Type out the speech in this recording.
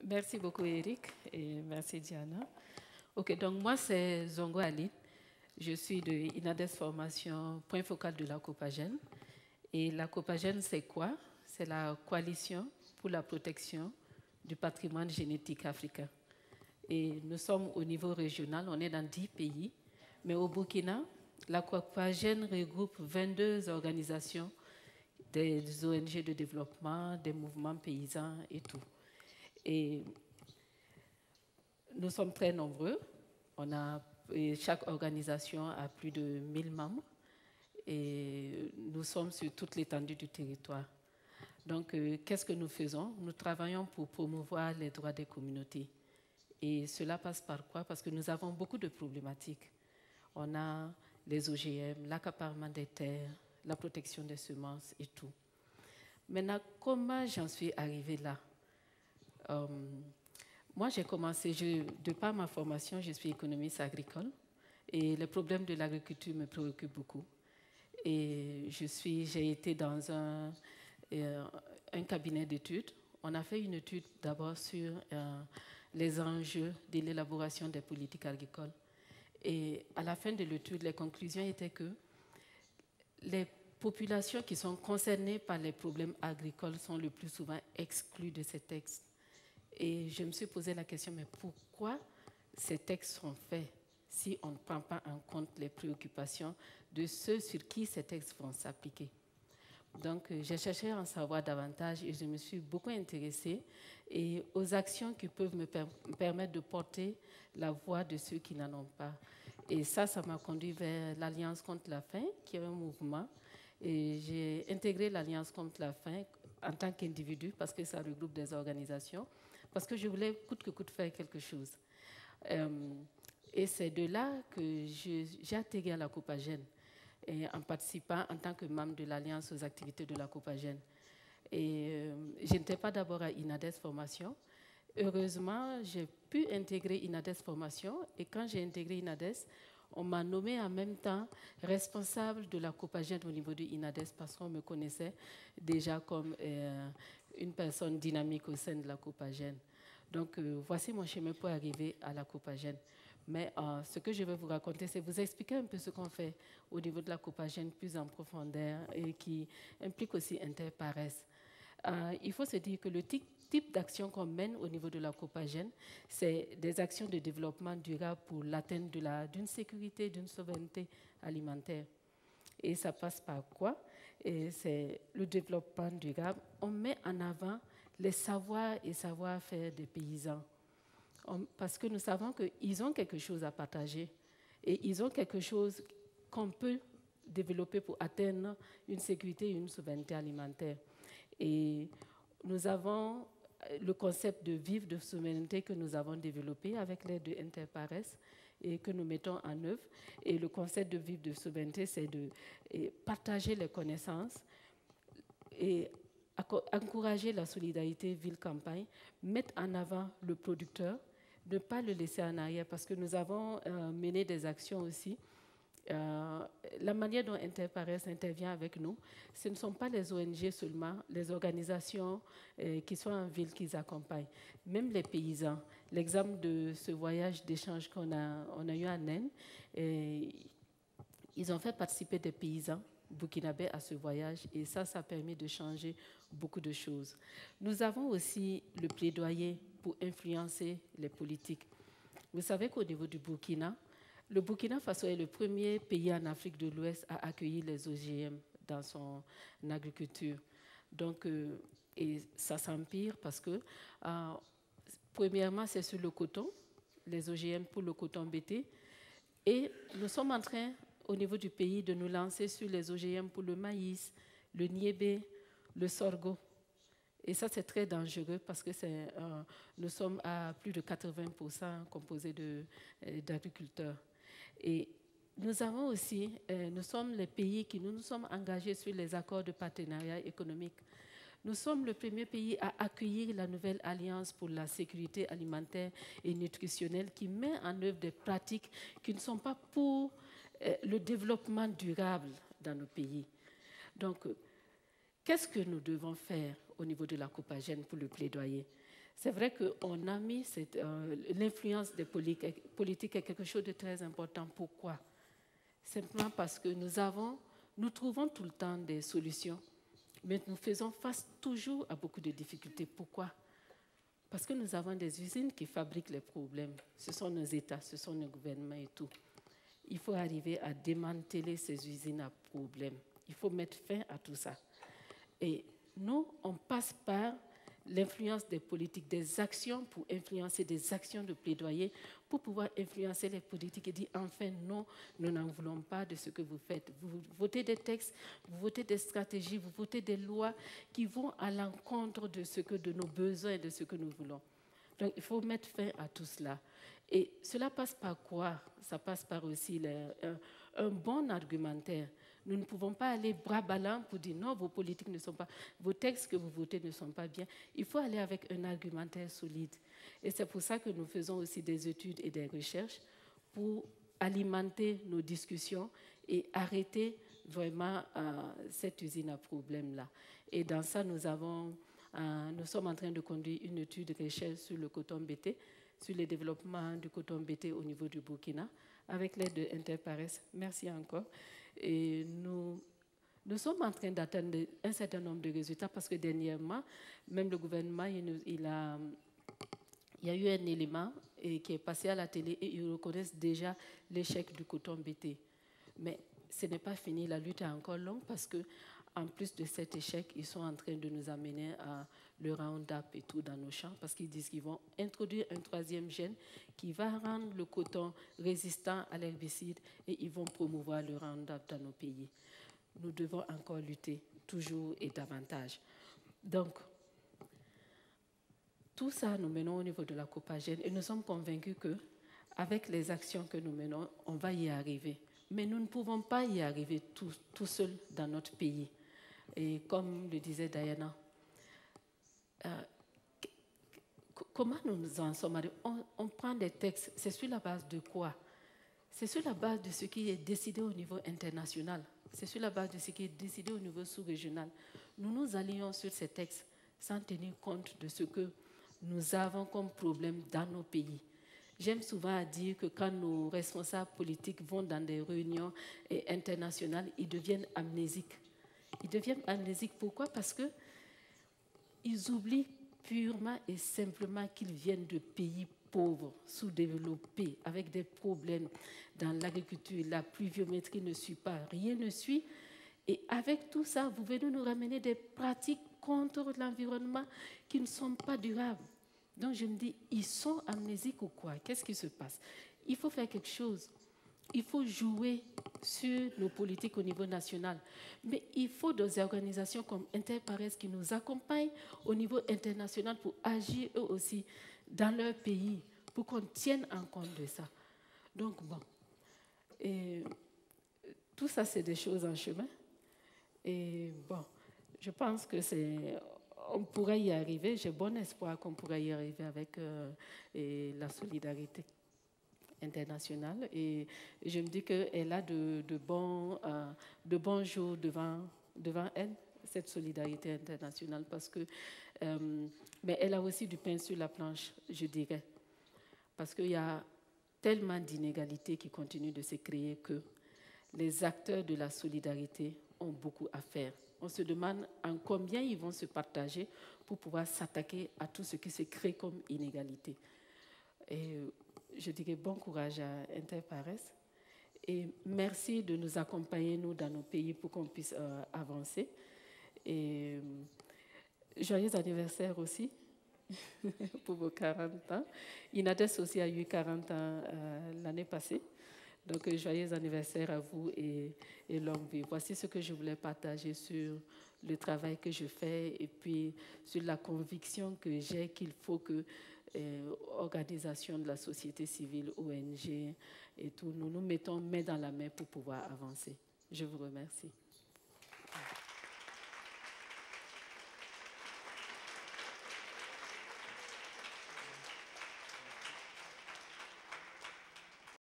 Merci beaucoup, Eric, et merci, Diana. OK, donc moi, c'est Zongo Aline. Je suis de INADES Formation, point focal de la Copagène. Et la Copagène, c'est quoi? C'est la coalition pour la protection du patrimoine génétique africain. Et nous sommes au niveau régional, on est dans 10 pays. Mais au Burkina, la Copagène regroupe 22 organisations, des ONG de développement, des mouvements paysans et tout. Et nous sommes très nombreux. Chaque organisation a plus de 1000 membres et nous sommes sur toute l'étendue du territoire. Donc, qu'est-ce que nous faisons? Nous travaillons pour promouvoir les droits des communautés. Et cela passe par quoi? Parce que nous avons beaucoup de problématiques. On a les OGM, l'accaparement des terres, la protection des semences et tout. Maintenant, comment j'en suis arrivée là? Moi, j'ai commencé, de par ma formation, je suis économiste agricole et les problèmes de l'agriculture me préoccupent beaucoup. Et j'ai été dans un cabinet d'études. On a fait une étude d'abord sur les enjeux de l'élaboration des politiques agricoles. Et à la fin de l'étude, les conclusions étaient que les populations qui sont concernées par les problèmes agricoles sont le plus souvent exclues de ces textes. Et je me suis posé la question, mais pourquoi ces textes sont faits si on ne prend pas en compte les préoccupations de ceux sur qui ces textes vont s'appliquer? Donc, j'ai cherché à en savoir davantage et je me suis beaucoup intéressée aux actions qui peuvent me permettre de porter la voix de ceux qui n'en ont pas. Et ça m'a conduit vers l'Alliance contre la faim, qui est un mouvement. Et j'ai intégré l'Alliance contre la faim en tant qu'individu parce que ça regroupe des organisations, parce que je voulais coûte que coûte faire quelque chose. Et c'est de là que j'ai intégré à la Copagène, en participant en tant que membre de l'Alliance aux activités de la Copagène. Et je n'étais pas d'abord à INADES Formation. Heureusement, j'ai pu intégrer INADES Formation. Et quand j'ai intégré INADES, on m'a nommé en même temps responsable de la Copagène au niveau de INADES parce qu'on me connaissait déjà comme une personne dynamique au sein de la Copagène. Donc, voici mon chemin pour arriver à la Copagène. Mais ce que je vais vous raconter, c'est vous expliquer un peu ce qu'on fait au niveau de la Copagène plus en profondeur et qui implique aussi Interpares. Il faut se dire que le type d'action qu'on mène au niveau de la Copagène, c'est des actions de développement durable pour l'atteinte d'une sécurité, d'une souveraineté alimentaire. Et ça passe par quoi? C'est le développement durable. On met en avant les savoirs et savoir-faire des paysans. Parce que nous savons qu'ils ont quelque chose à partager et ils ont quelque chose qu'on peut développer pour atteindre une sécurité et une souveraineté alimentaire. Et nous avons le concept de vivre de souveraineté que nous avons développé avec l'aide de Interpares et que nous mettons en œuvre. Et le concept de vivre de souveraineté, c'est de partager les connaissances et encourager la solidarité ville-campagne, mettre en avant le producteur, ne pas le laisser en arrière parce que nous avons mené des actions aussi. La manière dont Interpares intervient avec nous, ce ne sont pas les ONG seulement, les organisations qui sont en ville qui accompagnent, même les paysans. L'exemple de ce voyage d'échange qu'on a eu en Inde, ils ont fait participer des paysans burkinabés à ce voyage et ça a permis de changer beaucoup de choses. Nous avons aussi le plaidoyer pour influencer les politiques. Vous savez qu'au niveau du Burkina, le Burkina Faso est le premier pays en Afrique de l'Ouest à accueillir les OGM dans son agriculture. Donc, et ça s'empire parce que, premièrement, c'est sur le coton, les OGM pour le coton BT, et nous sommes en train, au niveau du pays, de nous lancer sur les OGM pour le maïs, le niébé, le sorgho. Et ça, c'est très dangereux parce que nous sommes à plus de 80% composés d'agriculteurs. Et nous avons aussi, nous sommes les pays qui nous sommes engagés sur les accords de partenariat économique. Nous sommes le premier pays à accueillir la nouvelle Alliance pour la sécurité alimentaire et nutritionnelle qui met en œuvre des pratiques qui ne sont pas pour le développement durable dans nos pays. Donc, qu'est-ce que nous devons faire au niveau de la Copagène pour le plaidoyer? c'est vrai qu'on a mis l'influence des politiques est quelque chose de très important. Pourquoi? Simplement parce que nous trouvons tout le temps des solutions, mais nous faisons face toujours à beaucoup de difficultés. Pourquoi? Parce que nous avons des usines qui fabriquent les problèmes. Ce sont nos États, ce sont nos gouvernements et tout. Il faut arriver à démanteler ces usines à problèmes. Il faut mettre fin à tout ça. Et nous, on passe par l'influence des politiques, des actions pour influencer, des actions de plaidoyer pour pouvoir influencer les politiques et dire enfin non, nous n'en voulons pas de ce que vous faites. Vous votez des textes, vous votez des stratégies, vous votez des lois qui vont à l'encontre de nos besoins et de ce que nous voulons. Donc il faut mettre fin à tout cela. Et cela passe par quoi? Ça passe par aussi un bon argumentaire. Nous ne pouvons pas aller bras ballants pour dire non, vos politiques ne sont pas, vos textes que vous votez ne sont pas bien. Il faut aller avec un argumentaire solide. Et c'est pour ça que nous faisons aussi des études et des recherches pour alimenter nos discussions et arrêter vraiment cette usine à problème-là. Et dans ça, nous sommes en train de conduire une étude de recherche sur le coton bété, sur le développement du coton bété au niveau du Burkina, avec l'aide de Interpares. Merci encore. Et nous sommes en train d'atteindre un certain nombre de résultats parce que dernièrement, même le gouvernement, il y a eu un élément qui est passé à la télé et ils reconnaissent déjà l'échec du coton bété. Mais ce n'est pas fini, la lutte est encore longue parce que en plus de cet échec, ils sont en train de nous amener à le Roundup et tout dans nos champs parce qu'ils disent qu'ils vont introduire un troisième gène qui va rendre le coton résistant à l'herbicide et ils vont promouvoir le Roundup dans nos pays. Nous devons encore lutter, toujours et davantage. Donc, tout ça, nous menons au niveau de la Copagène et nous sommes convaincus qu'avec les actions que nous menons, on va y arriver. Mais nous ne pouvons pas y arriver tout seuls dans notre pays. Et comme le disait Diana, comment nous en sommes arrivés? On prend des textes, c'est sur la base de quoi? C'est sur la base de ce qui est décidé au niveau international. C'est sur la base de ce qui est décidé au niveau sous-régional. Nous nous allions sur ces textes sans tenir compte de ce que nous avons comme problème dans nos pays. J'aime souvent dire que quand nos responsables politiques vont dans des réunions internationales, ils deviennent amnésiques. Ils deviennent amnésiques. Pourquoi? Parce qu'ils oublient purement et simplement qu'ils viennent de pays pauvres, sous-développés, avec des problèmes dans l'agriculture. La pluviométrie ne suit pas, rien ne suit. Et avec tout ça, vous venez nous ramener des pratiques contre l'environnement qui ne sont pas durables. Donc je me dis, ils sont amnésiques ou quoi? Qu'est-ce qui se passe? Il faut faire quelque chose. Il faut jouer sur nos politiques au niveau national. Mais il faut des organisations comme Interpares qui nous accompagnent au niveau international pour agir eux aussi dans leur pays, pour qu'on tienne en compte de ça. Donc bon, et tout ça c'est des choses en chemin. Et bon, je pense que on pourrait y arriver. J'ai bon espoir qu'on pourrait y arriver avec la solidarité internationale. Et je me dis qu'elle a de bons jours devant elle, cette solidarité internationale, parce que mais elle a aussi du pain sur la planche, je dirais. Parce qu'il y a tellement d'inégalités qui continuent de se créer que les acteurs de la solidarité ont beaucoup à faire. On se demande en combien ils vont se partager pour pouvoir s'attaquer à tout ce qui se crée comme inégalité. Et je dirais bon courage à Interpares et merci de nous accompagner, nous, dans nos pays pour qu'on puisse avancer. Et joyeux anniversaire aussi pour vos 40 ans. Inades aussi a eu 40 ans l'année passée. Donc, joyeux anniversaire à vous et longue vie. Voici ce que je voulais partager sur le travail que je fais et puis sur la conviction que j'ai qu'il faut que organisations de la société civile, ONG et tout, nous nous mettons main dans la main pour pouvoir avancer. Je vous remercie.